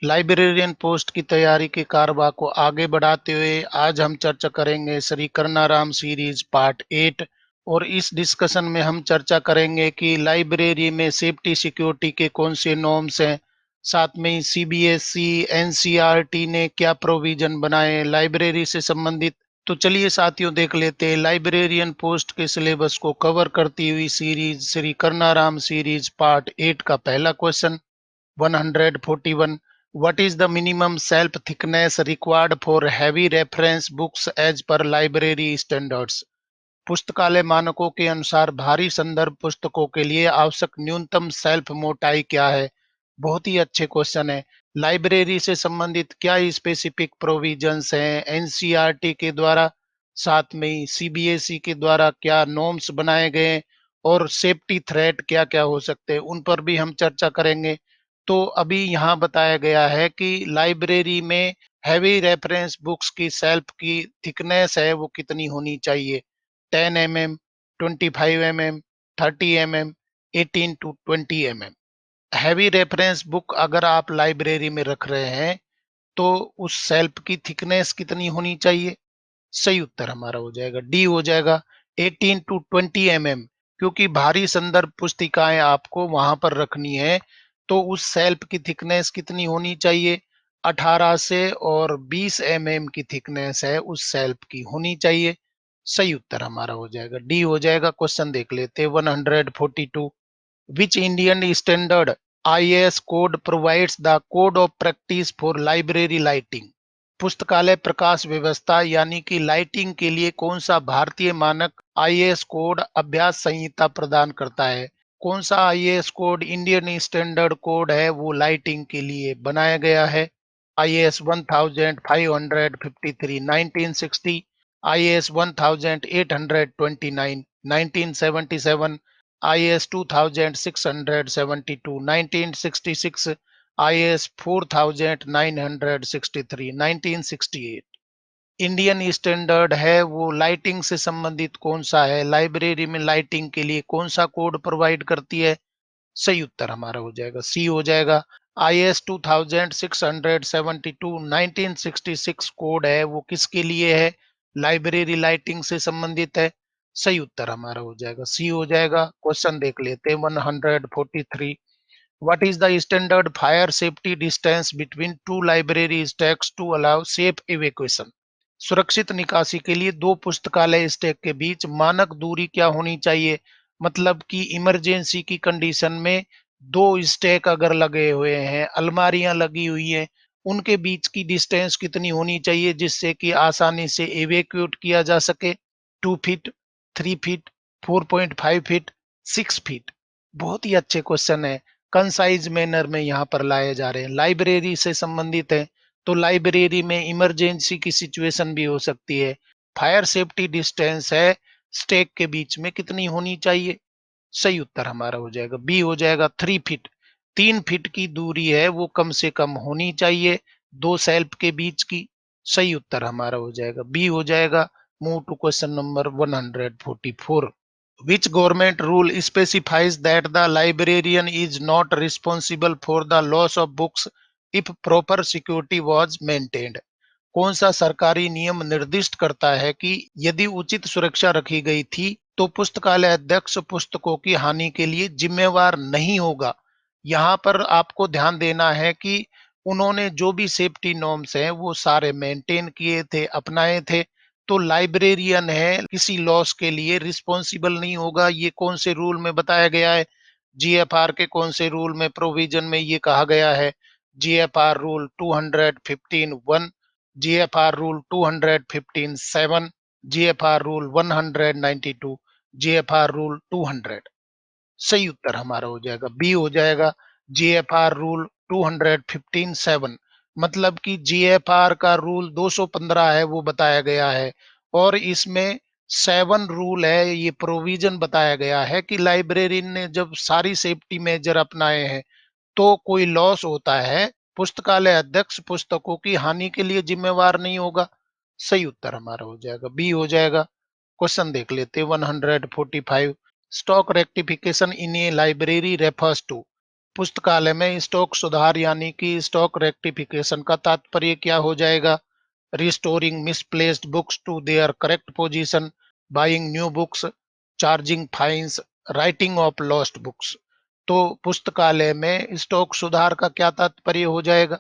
Librarian post की तैयारी के कारवा को आगे बढ़ाते हुए आज हम चर्चा करेंगे श्री करनाराम सीरीज पार्ट 8। और इस डिस्कशन में हम चर्चा करेंगे कि लाइब्रेरी में सेफ्टी सिक्योरिटी के कौन से नॉर्म्स हैं, साथ में सीबीएसई एनसीईआरटी ने क्या प्रोविजन बनाए लाइब्रेरी से संबंधित। तो चलिए साथियों देख लेते हैं लाइब्रेरियन पोस्ट के सिलेबस को कवर करती हुई series Shri Karnaram series part 8 का पहला question 141। What is the minimum self thickness required for heavy reference books as per library standards? पुस्तकालय मानकों के अनुसार भारी संदर्भ पुस्तकों के लिए आवश्यक न्यूनतम सेल्फ मोटाई क्या है। बहुत ही अच्छे क्वेश्चन है। लाइब्रेरी से संबंधित क्या स्पेसिफिक प्रोविजंस हैं एनसीईआरटी के द्वारा, साथ में सीबीएसई के द्वारा क्या नॉर्म्स बनाए गए और सेफ्टी थ्रेट क्या क्या हो सकते हैं, उन पर भी हम चर्चा करेंगे। तो अभी यहाँ बताया गया है कि लाइब्रेरी में हैवी रेफरेंस बुक्स की सेल्फ की थिकनेस है वो कितनी होनी चाहिए। 10 mm, 25 mm, 30 mm, 18 to 20 mm। Heavy reference book अगर आप लाइब्रेरी में रख रहे हैं तो उस सेल्फ की थिकनेस कितनी होनी चाहिए। सही उत्तर हमारा हो जाएगा डी हो जाएगा 18 टू 20 mm। क्योंकि भारी संदर्भ पुस्तिकाएं आपको वहां पर रखनी है तो उस सेल्फ की थिकनेस कितनी होनी चाहिए 18 से और 20 mm की थिकनेस है उस सेल्फ की होनी चाहिए। सही उत्तर हमारा हो जाएगा डी हो जाएगा। क्वेश्चन देख लेते हैं 142। Which Indian standard IAS code provides the code of practice for library lighting. पुस्तकालय प्रकाश व्यवस्था यानी कि लाइटिंग के लिए कौन सा भारतीय मानक आईएएस कोड अभ्यास संहिता प्रदान करता है। कौन सा IAS code Indian standard code है वो लाइटिंग के लिए बनाया गया है। IAS 1553 1960, IAS 1829 1977, IAS 2672 1966, IAS 4963 1968। Indian standard है वो लाइटिंग से संबंधित कौन सा है, लाइब्रेरी में लाइटिंग के लिए कौन सा कोड प्रोवाइड करती है। सही उत्तर हमारा हो जाएगा सी हो जाएगा। आईएएस 2672 1966 कोड है वो किसके लिए है, लाइब्रेरी लाइटिंग से संबंधित है। सही उत्तर हमारा हो जाएगा सी हो जाएगा। क्वेश्चन देख लेते हैं 143। What is the standard fire safety distance between two library stacks to allow safe evacuation? सुरक्षित निकासी के लिए दो पुस्तकालय स्टैक के बीच मानक दूरी क्या होनी चाहिए। मतलब कि इमरजेंसी की कंडीशन में दो स्टैक अगर लगे हुए हैं, अलमारियां लगी हुई हैं, उनके बीच की डिस्टेंस कितनी होनी चाहिए जिससे कि आसानी से एवेक्यूट किया जा सके। 2 फीट, 3 फीट, 4.5 फीट, 6 फीट। बहुत ही अच्छे क्वेश्चन है, कंसाइज मैनर में यहाँ पर लाए जा रहे हैं, लाइब्रेरी से संबंधित है। तो लाइब्रेरी में इमरजेंसी की सिचुएशन भी हो सकती है। फायर सेफ्टी डिस्टेंस है स्टेक के बीच में कितनी होनी चाहिए। सही उत्तर हमारा हो जाएगा बी हो जाएगा 3 फीट। 3 फीट की दूरी है वो कम से कम होनी चाहिए दो सेल्फ के बीच की। सही उत्तर हमारा हो जाएगा बी हो जाएगा। Move to question number 144। Which government rule specifies that the librarian is not responsible for the loss of books if proper security was maintained? कौन सा सरकारी नियम निर्दिष्ट करता है कि यदि उचित सुरक्षा रखी गई थी तो पुस्तकालय अध्यक्ष पुस्तकों की हानि के लिए जिम्मेवार नहीं होगा। यहाँ पर आपको ध्यान देना है कि उन्होंने जो भी सेफ्टी नॉर्म्स हैं वो सारे मेंटेन किए थे, अपनाए थे। तो लाइब्रेरियन है किसी लॉस के लिए रिस्पॉन्सिबल नहीं होगा। ये कौन से रूल में बताया गया है, जीएफआर के कौन से रूल में प्रोविजन में ये कहा गया है। GFR rule 215(1), GFR rule 215(7), GFR rule 192, GFR rule 200। सही उत्तर हमारा हो जाएगा बी हो जाएगा। जीएफआर रूल 215(7) मतलब कि जीएफआर का रूल 215 है वो बताया गया है। और इसमें 7 रूल है, ये प्रोविजन बताया गया है कि लाइब्रेरी ने जब सारी सेफ्टी मेजर अपनाए हैं तो कोई लॉस होता है पुस्तकालय अध्यक्ष पुस्तकों की हानि के लिए जिम्मेवार नहीं होगा। सही उत्तर हमारा हो जाएगा बी हो जाएगा। क्वेश्चन देख लेते 145। Stock rectification in a library refers to. पुस्तकालय में स्टॉक सुधार यानी कि स्टॉक रेक्टिफिकेशन का तात्पर्य क्या हो जाएगा? Restoring misplaced books to their correct position, buying new books, charging fines, writing off lost books. तो पुस्तकालय में स्टॉक सुधार का क्या तात्पर्य हो जाएगा?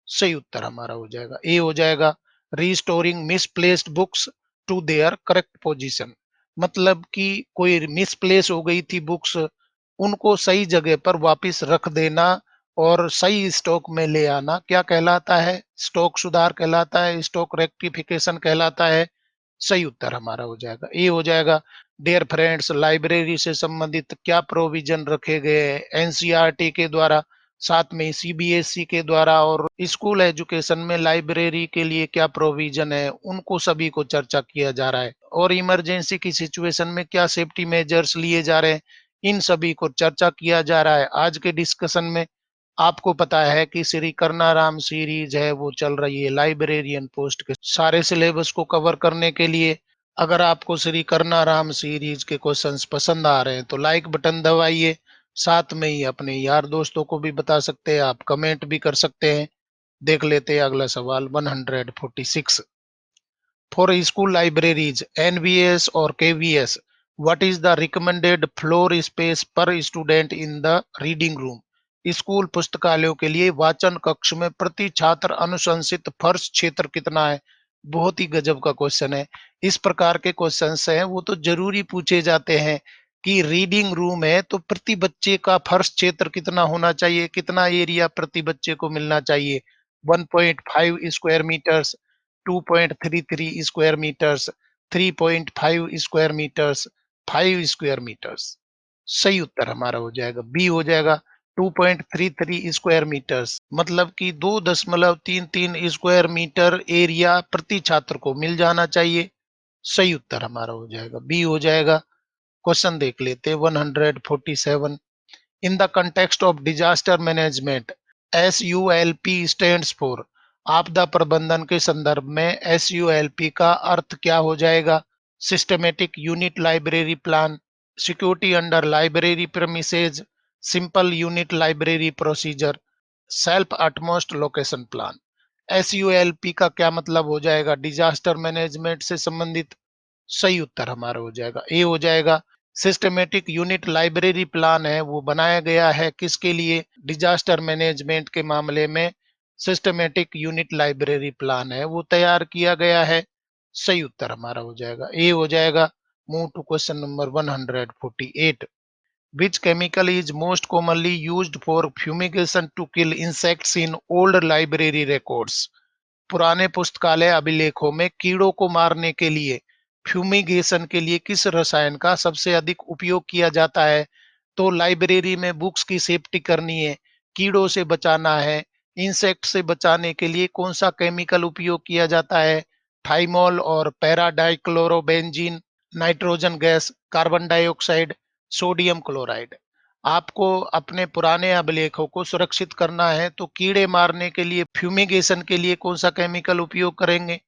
सही उत्तर हमारा हो जाएगा ए हो जाएगा, restoring misplaced books to their correct position. मतलब कि कोई मिसप्लेस हो गई थी बुक्स, उनको सही जगह पर वापस रख देना और सही स्टॉक में ले आना क्या कहलाता है? स्टॉक सुधार कहलाता है, स्टॉक रेक्टिफिकेशन कहलाता है। सही उत्तर हमारा हो जाएगा ए हो जाएगा। डियर फ्रेंड्स, लाइब्रेरी से संबंधित क्या प्रोविजन रखे गए हैं एनसीईआरटी के द्वारा, साथ में सीबीएसई के द्वारा, और स्कूल एजुकेशन में लाइब्रेरी के लिए क्या प्रोविजन है, उनको सभी को चर्चा किया जा रहा है। और इमरजेंसी की सिचुएशन में क्या सेफ्टी मेजर्स लिए जा रहे हैं, इन सभी को चर्चा किया जा रहा है आज के डिस्कशन में। आपको पता है कि श्री करनाराम सीरीज है वो चल रही है लाइब्रेरियन पोस्ट के सारे सिलेबस को कवर करने के लिए। अगर आपको श्री करनाराम सीरीज के क्वेश्चंस पसंद आ रहे हैं तो लाइक बटन दबाइए, साथ में ही अपने यार दोस्तों को भी बता सकते हैं, आप कमेंट भी कर सकते हैं। देख लेते हैं अगला सवाल 146। For school libraries, NVS or KVS, what is the recommended floor space per student in the reading room? School पुस्तकालयों के लिए वाचन कक्ष में प्रति छात्र अनुशंसित फर्श क्षेत्र कितना है? बहुत ही गजब का क्वेश्चन है। इस प्रकार के क्वेश्चंस हैं वो तो जरूरी पूछे जाते हैं कि रीडिंग रूम है तो प्रति बच्चे का फर्श क्षेत्र कितना होना चाहिए, कितना एरिया प्रति बच्चे को मिलना चाहिए? 1.5 square metres, 2.33 square metres, 3.5 square metres, 5 square metres. सही उत्तर हमारा हो जाएगा बी हो जाएगा, 2.33 स्क्वायर मीटर्स, मतलब कि 2.33 स्क्वायर मीटर एरिया प्रति छात्र को मिल जाना चाहिए। सही उत्तर हमारा हो जाएगा बी हो जाएगा। क्वेश्चन देख लेते हैं 147। In the context of disaster management, SULP stands for, आपदा प्रबंधन के संदर्भ में SULP का अर्थ क्या हो जाएगा? Systematic unit library plan, security under library premises, simple unit library procedure, self utmost location plan. SULP का क्या मतलब हो जाएगा डिजास्टर मैनेजमेंट से संबंधित? सही उत्तर हमारा हो जाएगा ए हो जाएगा। सिस्टमेटिक यूनिट लाइब्रेरी प्लान है वो बनाया गया है किसके लिए? डिजास्टर मैनेजमेंट के मामले में सिस्टमेटिक यूनिट लाइब्रेरी प्लान है वो तैयार किया गया है। सही उत्तर हमारा हो जाएगा ए हो जाएगा। Move to question number 148। Which chemical is most commonly used for fumigation to kill insects in old library records? पुराने पुस्तकालय अभिलेखों में कीड़ों को मारने के लिए फ्यूमिगेशन के लिए किस रसायन का सबसे अधिक उपयोग किया जाता है? तो लाइब्रेरी में बुक्स की सेफ्टी करनी है, कीड़ों से बचाना है, इंसेक्ट से बचाने के लिए कौन सा केमिकल उपयोग किया जाता है? थाइमोल और paradichlorobenzene, nitrogen gas, carbon dioxide, sodium chloride. आपको अपने पुराने अभिलेखों को सुरक्षित करना है तो कीड़े मारने के लिए फ्यूमिगेशन के लिए कौन सा केमिकल उपयोग करेंगे?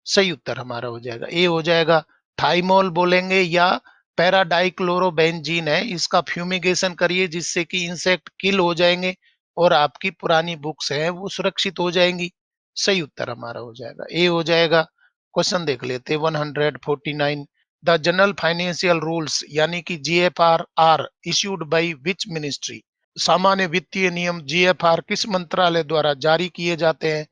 सही उत्तर हमारा हो जाएगा ए हो जाएगा। थाइमोल बोलेंगे या पैराडाइक्लोरोबेंजीन है, इसका फ्यूमिगेशन करिए जिससे कि इंसेक्ट किल हो जाएंगे और आपकी पुरानी बुक्स हैं वो सुरक्षित हो जाएंगी। सही उत्तर हमारा हो जाएगा ए हो जाएगा। क्वेश्चन देख लेते हैं 149। द जनरल फाइनेंशियल रूल्स यानी कि GFR are issued by which ministry? सामान्य वित्तीय नियम जीएफआर किस मंत्रालय द्वारा जारी किए जाते हैं?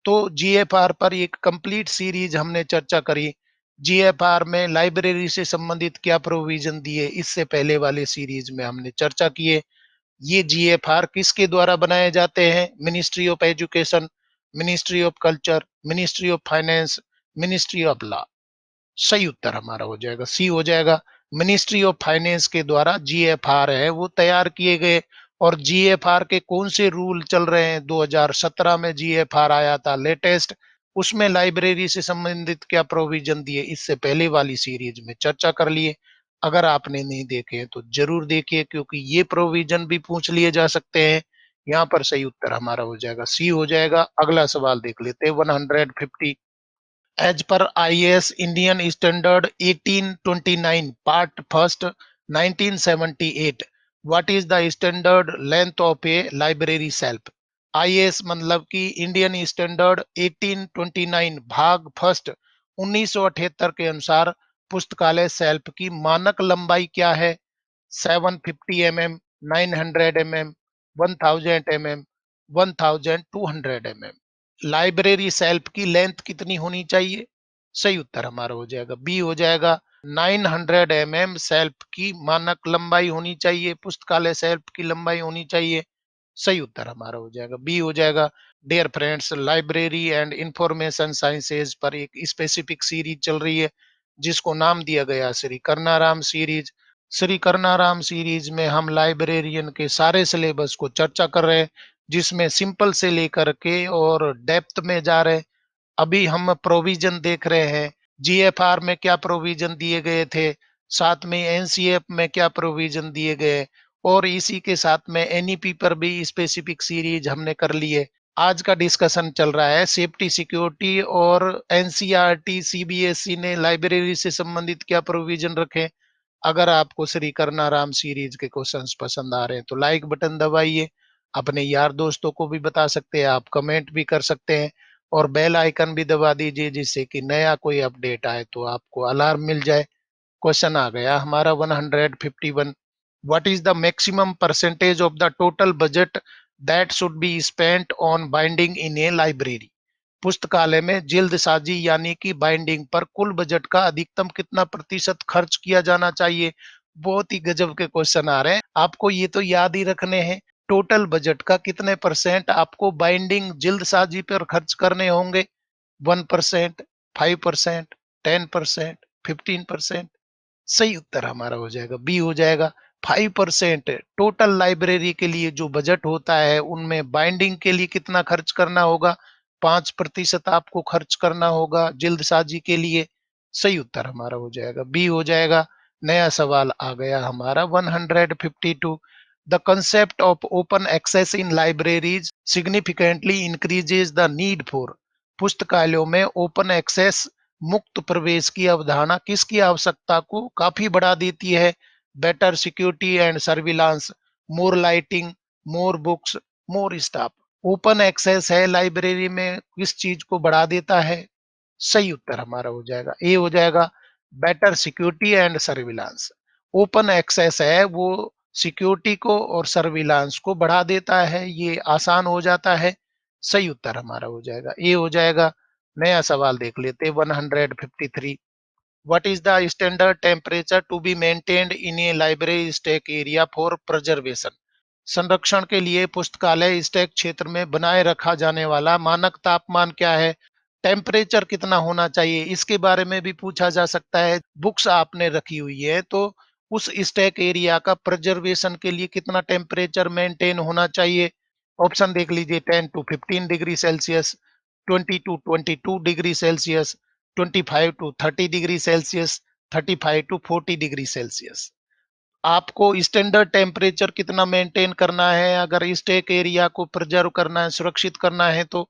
तो जीएफआर पर एक कंप्लीट सीरीज हमने चर्चा करी। जीएफआर में लाइब्रेरी से संबंधित क्या प्रोविजन दिए इससे पहले वाले सीरीज में हमने चर्चा किए। ये जीएफआर किसके द्वारा बनाए जाते हैं? Ministry of education, ministry of culture, ministry of finance, ministry of law. सही उत्तर हमारा हो जाएगा सी हो जाएगा। मिनिस्ट्री ऑफ फाइनेंस के द्वारा जीएफआर है वो तैयार किए गए। और जीएफआर के कौन से रूल चल रहे हैं? 2017 में जीएफआर आया था लेटेस्ट, उसमें लाइब्रेरी से संबंधित क्या प्रोविजन दिए इससे पहले वाली सीरीज में चर्चा कर लिए। अगर आपने नहीं देखे तो जरूर देखिए क्योंकि ये प्रोविजन भी पूछ लिए जा सकते हैं। यहाँ पर सही उत्तर हमारा हो जाएगा सी हो जाएगा। अगला सवाल देख लेते हैं 150। As per IAS Indian Standard 1829 Part First 1978, what is the standard length of A library shelf? IAS मतलब कि इंडियन स्टैंडर्ड 1829 भाग फर्स्ट 1978 के अनुसार पुस्तकालय शेल्फ की मानक लंबाई क्या है? 750 mm, 900 mm, 1000 mm, 1200 mm। Library shelf की लेंथ कितनी होनी चाहिए? सही उत्तर हमारा हो जाएगा बी हो जाएगा। 900 mm शेल्फ की मानक लंबाई होनी चाहिए, पुस्तकालय शेल्फ की लंबाई होनी चाहिए। सही उत्तर हमारा हो जाएगा बी हो जाएगा। Dear friends, library and information sciences पर एक स्पेसिफिक सीरीज चल रही है जिसको नाम दिया गया श्री कर्नाराम सीरीज। श्री कर्नाराम सीरीज में हम लाइब्रेरियन के सारे सिलेबस को चर्चा कर रहे हैं, जिसमें सिंपल से लेकर के और डेप्थ में जा रहे हैं। अभी हम प्रोविजन देख रहे हैं, जीएफआर में क्या प्रोविजन दिए गए थे, साथ में एनसीएफ में क्या प्रोविजन दिए गए, और इसी के साथ में एनईपी पर भी स्पेसिफिक सीरीज हमने कर ली है। आज का डिस्कशन चल रहा है सेफ्टी सिक्योरिटी और एनसीईआरटी सीबीएसई ने लाइब्रेरी से संबंधित क्या प्रोविजन रखे। अगर आपको श्री कर्नाराम सीरीज के क्वेश्चंस पसंद आ रहे हैं तो लाइक बटन दबाइए, अपने यार दोस्तों को भी बता सकते हैं, आप कमेंट भी कर सकते हैं और बेल आइकन भी दबा दीजिए जिससे कि नया कोई अपडेट आए तो आपको अलार्म मिल जाए। क्वेश्चन आ गया हमारा 151। What is the maximum percentage of the total budget that should be spent on binding in a library? पुस्तकालय में जिल्दसाजी यानी कि बाइंडिंग पर कुल बजट का अधिकतम कितना प्रतिशत खर्च किया जाना चाहिए? बहुत ही गजब के क्वेश्चन आ रहे हैं, आपको ये तो याद ही रखने हैं। टोटल बजट का कितने परसेंट आपको बाइंडिंग जिल्दसाजी पर खर्च करने होंगे? 1%, 5%, 10%, 15%? सही उत्तर हमारा हो जाएगा बी हो जाएगा 5%। टोटल लाइब्रेरी के लिए जो बजट होता है उनमें बाइंडिंग के लिए कितना खर्च करना होगा? 5% आपको खर्च करना होगा जिल्दसाजी के लिए। सही उत्तर हमारा हो जाएगा बी हो जाएगा। नया सवाल आ गया हमारा 152। The concept of open access in libraries significantly increases the need for. पुस्तकालयों में ओपन एक्सेस मुक्त प्रवेश की अवधारणा किसकी आवश्यकता को काफी बढ़ा देती है? Better security and surveillance, more lighting, more books, more staff. Open access है लाइब्रेरी में, किस चीज को बढ़ा देता है? सही उत्तर हमारा हो जाएगा ए हो जाएगा, better security and surveillance. Open access है वो सिक्योरिटी को और सर्विलांस को बढ़ा देता है, ये आसान हो जाता है। सही उत्तर हमारा हो जाएगा ए हो जाएगा। नया सवाल देख लेते 153। What is the standard temperature to be maintained in a library stack area for preservation? संरक्षण के लिए पुस्तकालय स्टैक क्षेत्र में बनाए रखा जाने वाला मानक तापमान क्या है? टेम्परेचर कितना होना चाहिए इसके बारे में भी पूछा जा सकता है। बुक्स आपने रखी हुई है तो उस स्टैक एरिया का प्रिजर्वेशन के लिए कितना टेम्परेचर मेंटेन होना चाहिए? ऑप्शन देख लीजिए, 10 to 15 degree Celsius, 20 to 22 degree Celsius, 25 to 30 degree Celsius, 35 to 40 degree Celsius. आपको स्टैंडर्ड टेम्परेचर कितना मेंटेन करना है अगर स्टेक एरिया को प्रिजर्व करना है, सुरक्षित करना है तो?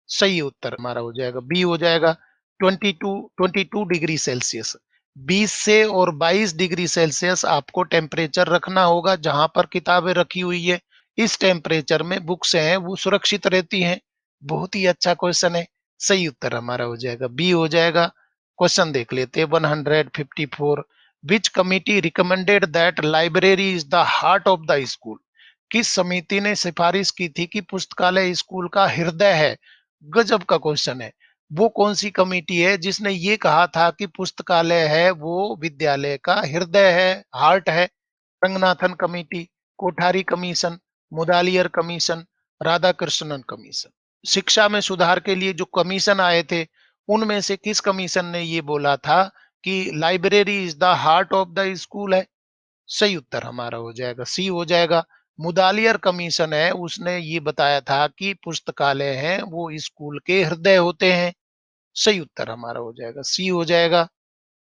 सही उत्तर हमारा हो जाएगा बी हो जाएगा, 22 डिग्री सेल्सियस। 20 से और 22 डिग्री सेल्सियस आपको टेम्परेचर रखना होगा जहां पर किताबें रखी हुई है। इस टेम्परेचर में बुक्स हैं वो सुरक्षित रहती हैं। बहुत ही अच्छा क्वेश्चन है। सही उत्तर हमारा हो जाएगा बी हो जाएगा। क्वेश्चन देख लेते हैं 154। विच committee recommended that library is the heart of the school? किस समिति ने सिफारिश की थी कि पुस्तकालय स्कूल का हृदय है? गजब का क्वेश्चन है। वो कौन सी कमेटी है जिसने ये कहा था कि पुस्तकालय है वो विद्यालय का हृदय है, हार्ट है? Ranganathan committee, Kothari commission, Mudaliar commission, Radhakrishnan commission. शिक्षा में सुधार के लिए जो कमीशन आए थे उनमें से किस कमीशन ने ये बोला था कि library is the heart of the school है? सही उत्तर हमारा हो जाएगा सी हो जाएगा। मुदालियर कमीशन है उसने ये बताया था कि पुस्तकालय है वो स्कूल के हृदय होते हैं। सही उत्तर हमारा हो जाएगा सी हो जाएगा।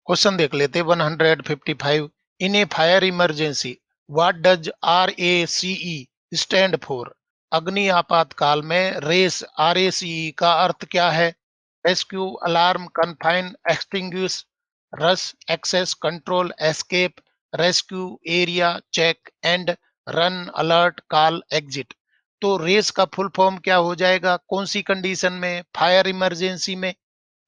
क्वेश्चन देख लेते 155। In a fire emergency what does R A C E stand for? अग्नि आपातकाल में रेस आर ए सी ई का अर्थ क्या है? Rescue, alarm, confine, extinguish, rush, access, control, escape, rescue, area, check and run, alert, call, exit. तो race का full form क्या हो जाएगा? कौन सी कंडीशन में? फायर इमरजेंसी में।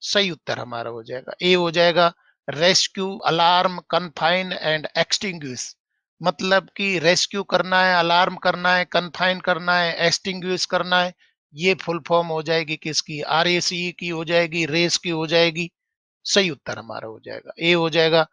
सही उत्तर हमारा हो जाएगा ए हो जाएगा, rescue, alarm, confine and extinguish. मतलब कि रेस्क्यू करना है, अलार्म करना है, कन्फाइन करना है, एक्सटिंग्विश करना है। ये फुल फॉर्म हो जाएगी किसकी? आरएसी की हो जाएगी, रेस की हो जाएगी। सही उत्तर हमारा हो जाएगा ए हो जाएगा।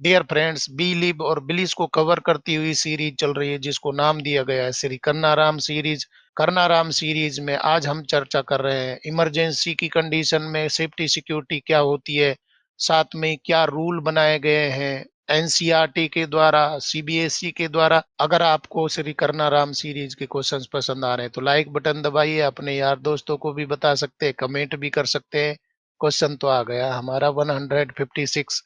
डियर फ्रेंड्स, बी लिब और बिलिस को कवर करती हुई सीरीज चल रही है जिसको नाम दिया गया है श्री कन्नाराम सीरीज। करुणाराम सीरीज में आज हम चर्चा कर रहे हैं इमरजेंसी की कंडीशन में सेफ्टी सिक्योरिटी क्या होती है, साथ में क्या रूल बनाए गए हैं एनसीईआरटी के द्वारा, सीबीएसई के द्वारा। अगर आपको श्री करुणाराम सीरीज के क्वेश्चंस पसंद आ रहे हैं तो लाइक बटन दबाइए, अपने यार दोस्तों को भी बता सकते हैं, कमेंट भी कर सकते हैं। क्वेश्चन तो आ गया हमारा 156।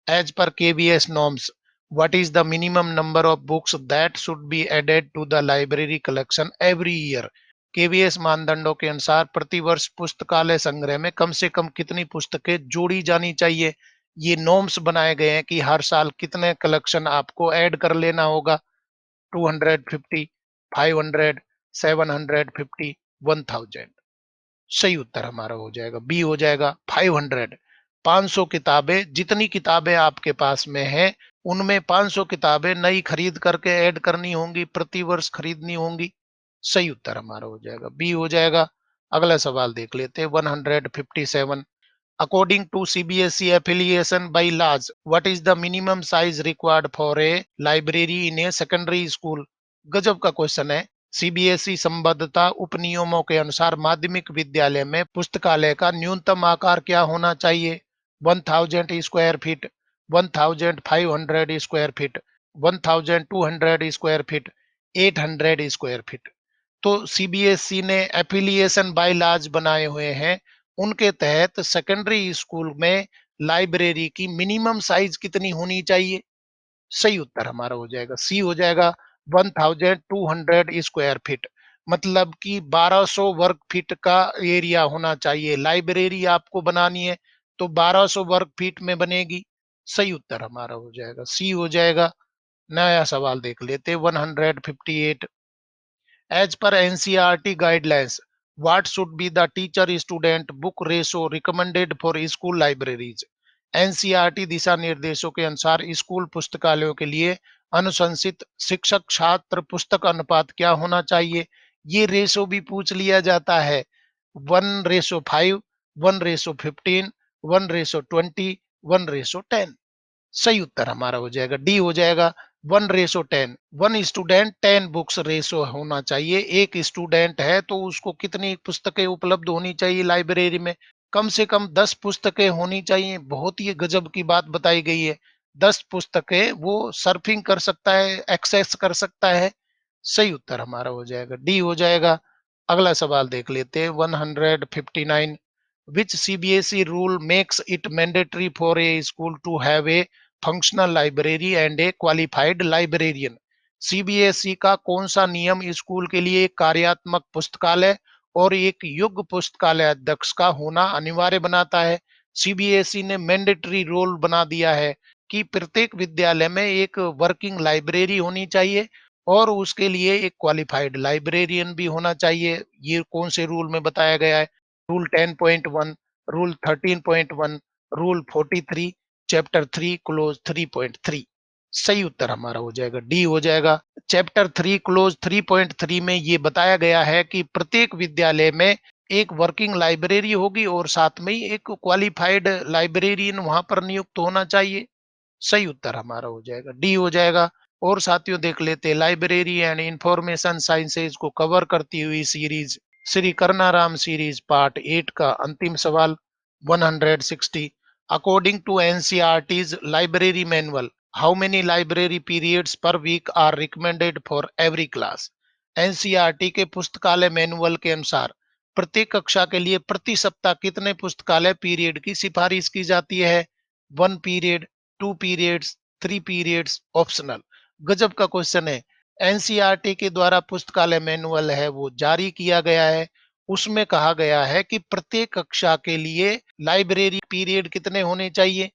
As per KBS norms, what is the minimum number of books that should be added to the library collection every year? KBS मानदंडों के अनुसार प्रतिवर्ष पुस्तकालय संग्रह में कम से कम कितनी पुस्तकें जोड़ी जानी चाहिए? ये नॉर्म्स बनाए गए हैं कि हर साल कितने कलेक्शन आपको ऐड कर लेना होगा। 250, 500, 750, 1000। सही उत्तर हमारा हो जाएगा बी हो जाएगा 500। 500 किताबें, जितनी किताबें आपके पास में है उनमें 500 किताबें नई खरीद करके ऐड करनी होंगी, प्रति वर्ष खरीदनी होंगी। सही उत्तर हमारा हो जाएगा बी हो जाएगा। अगला सवाल देख लेते हैं 157। According to CBSE affiliation by laws, what is the minimum size required for a library in a secondary school? गजब का क्वेश्चन है। सीबीएसई संबद्धता उपनियमों के अनुसार माध्यमिक विद्यालय में पुस्तकालय का न्यूनतम आकार क्या होना चाहिए? 1000 square feet, 1500 square feet, 1200 square feet, 800 square feet. तो सीबीएसई ने एफिलिएशन बाय लॉज बनाए हुए हैं, उनके तहत सेकेंडरी स्कूल में लाइब्रेरी की मिनिमम साइज कितनी होनी चाहिए? सही उत्तर हमारा हो जाएगा सी हो जाएगा 1200 स्क्वायर फीट। मतलब कि 1200 वर्ग फीट का एरिया होना चाहिए। लाइब्रेरी आपको बनानी है तो 1200 वर्ग फीट में बनेगी। सही उत्तर हमारा हो जाएगा सी हो जाएगा। नया सवाल देख लेते 158। As per NCERT guidelines, what should be the teacher-student book ratio recommended for school libraries? NCERT दिशा निर्देशों के अनुसार स्कूल पुस्तकालयों के लिए अनुशंसित शिक्षक छात्र पुस्तक अनुपात क्या होना चाहिए? ये रेशो भी पूछ लिया जाता है। 1:5, 1:15, 1:20, 1:10। सही उत्तर हमारा हो जाएगा डी हो जाएगा 1:10। 1 स्टूडेंट 10 बुक्स रेशो होना चाहिए। एक स्टूडेंट है तो उसको कितनी पुस्तकें उपलब्ध होनी चाहिए लाइब्रेरी में? कम से कम 10 पुस्तकें होनी चाहिए। बहुत ही गजब की बात बताई गई है। 10 पुस्तकें वो सर्फिंग कर सकता है, एक्सेस कर सकता है। सही उत्तर हमारा हो जाएगा डी हो जाएगा। अगला सवाल देख लेते हैं 159। Which CBSE rule makes it mandatory for a school to have a functional library and a qualified librarian? CBSE का कौन सा नियम स्कूल के लिए एक कार्यात्मक पुस्तकालय और एक युग पुस्तकालय अध्यक्ष का होना अनिवार्य बनाता है? सीबीएसई ने मैंडेटरी रोल बना दिया है कि प्रत्येक विद्यालय में एक वर्किंग लाइब्रेरी होनी चाहिए और उसके लिए एक क्वालिफाइड लाइब्रेरियन भी होना चाहिए। ये कौन से रूल में बताया गया है? Rule 10.1, rule 13.1, rule 43, chapter 3 close 3.3। सही उत्तर हमारा हो जाएगा डी हो जाएगा। चैप्टर 3 क्लोज 3.3 में ये बताया गया है कि प्रत्येक विद्यालय में एक वर्किंग लाइब्रेरी होगी और साथ में ही एक क्वालिफाइड लाइब्रेरियन वहां पर नियुक्त होना चाहिए। सही उत्तर हमारा हो जाएगा डी हो जाएगा। और साथियों देख लेते हैं लाइब्रेरी एंड इंफॉर्मेशन साइंसेज को कवर करती हुई series Shri Karunaram series part 8 का अंतिम सवाल 160। According to NCERT's library manual, how many library periods per week are recommended for every class? NCERT के पुस्तकालय मैनुअल के अनुसार प्रत्येक कक्षा के लिए प्रति सप्ताह कितने पुस्तकालय पीरियड की सिफारिश की जाती है? 1 पीरियड, 2 पीरियड्स, 3 पीरियड्स, ऑप्शनल। गजब का क्वेश्चन है। एनसीईआरटी के द्वारा पुस्तकालय मैनुअल है वो जारी किया गया है। उसमें कहा गया है कि प्रत्येक कक्षा के लिए लाइब्रेरी पीरियड कितने होने चाहिए?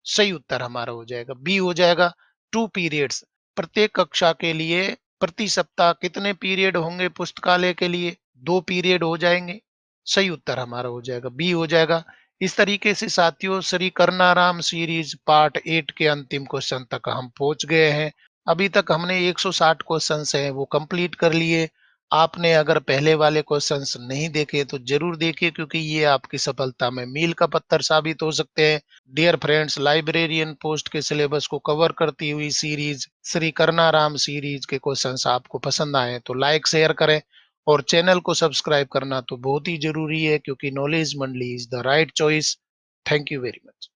सही उत्तर हमारा हो जाएगा बी हो जाएगा 2 पीरियड्स, प्रत्येक कक्षा के लिए प्रति सप्ताह कितने पीरियड होंगे पुस्तकालय के लिए? 2 पीरियड हो जाएँगे। सही उत्तर हमारा हो जाएगा, बी हो जाएगा। इस तरीके से साथियों श्री करनाराम सीरीज पार्ट 8 के अंतिम क्वेश्चन तक हम पहुंच गए हैं। अभी तक हमने 160 क्वेश्चंस हैं वो कंप्लीट कर लिए। आपने अगर पहले वाले क्वेश्चंस नहीं देखे तो जरूर देखिए, क्योंकि ये आपकी सफलता में मील का पत्थर साबित हो सकते हैं। डियर फ्रेंड्स, लाइब्रेरियन पोस्ट के सिलेबस को कवर करती हुई सीरीज श्री करनाराम सीरीज के क्वेश्चंस आपको पसंद आए तो लाइक शेयर करें और चैनल को सब्सक्राइब करना तो बहुत ही जरूरी है, क्योंकि नॉलेज मंडली is the right choice. Thank you very much.